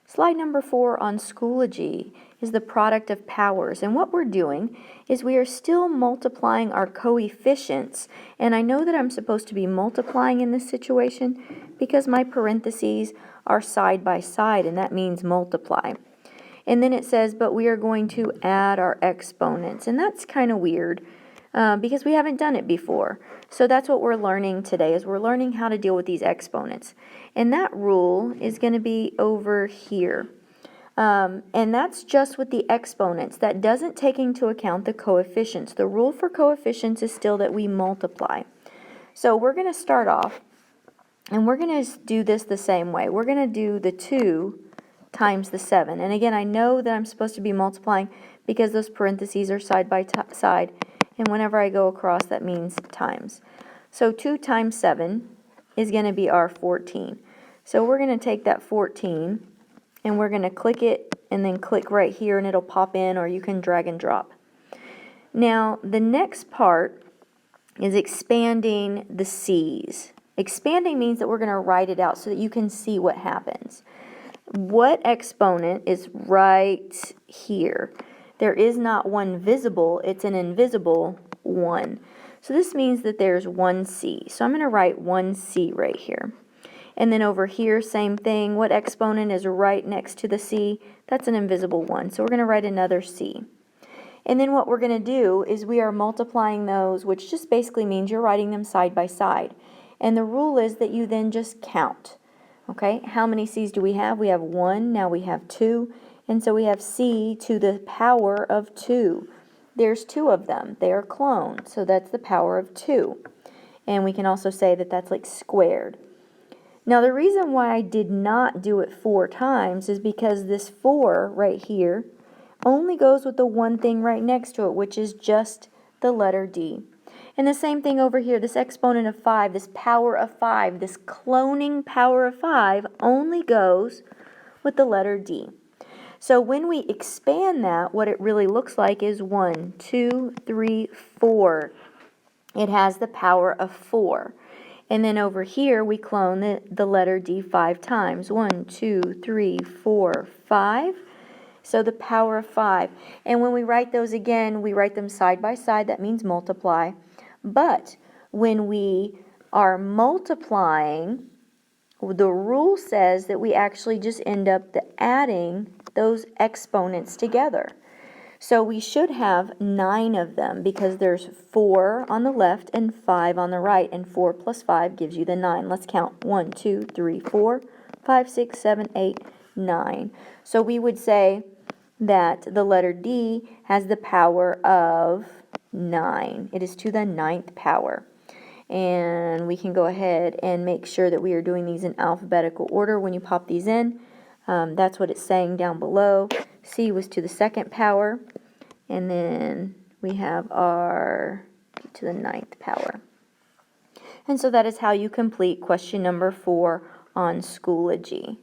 Slide number 4 on Schoology is the product of powers. And what we're doing is we are still multiplying our coefficients. And I know that I'm supposed to be multiplying in this situation because my parentheses are side by side, and that means multiply. And then it says, but we are going to add our exponents. And that's kind of weird because we haven't done it before. So that's what we're learning today, is we're learning how to deal with these exponents. And that rule is going to be over here. And that's just with the exponents. That doesn't take into account the coefficients. The rule for coefficients is still that we multiply. So we're going to start off, and we're going to do this the same way. We're going to do the 2 times the 7. And again, I know that I'm supposed to be multiplying because those parentheses are side by side. And whenever I go across, that means times. So 2 times 7 is going to be our 14. So we're going to take that 14, and we're going to click it, and then click right here, and it'll pop in, or you can drag and drop. Now, the next part is expanding the C's. Expanding means that we're going to write it out so that you can see what happens. What exponent is right here? There is not one visible, it's an invisible 1. So this means that there's 1C. So I'm going to write 1C right here. And then over here, same thing. What exponent is right next to the C? That's an invisible 1. So we're going to write another C. And then what we're going to do is we are multiplying those, which just basically means you're writing them side by side. And the rule is that you then just count. Okay, how many C's do we have? We have 1, now we have 2, and so we have C to the power of 2. There's 2 of them. They are cloned, so that's the power of 2. And we can also say that that's like squared. Now the reason why I did not do it 4 times is because this 4 right here only goes with the one thing right next to it, which is just the letter D. And the same thing over here, this exponent of 5, this power of 5, this cloning power of 5 only goes with the letter D. So when we expand that, what it really looks like is 1, 2, 3, 4. It has the power of 4. And then over here, we clone the letter D 5 times. 1, 2, 3, 4, 5. So the power of 5. And when we write those again, we write them side by side. That means multiply. But when we are multiplying, the rule says that we actually just end up adding those exponents together. So we should have 9 of them because there's 4 on the left and 5 on the right, and 4 plus 5 gives you the 9. Let's count. 1, 2, 3, 4, 5, 6, 7, 8, 9. So we would say that the letter D has the power of 9. It is to the 9th power. And we can go ahead and make sure that we are doing these in alphabetical order when you pop these in. That's what it's saying down below. C was to the 2nd power. And then we have our D to the 9th power. And so that is how you complete question number 4 on Schoology.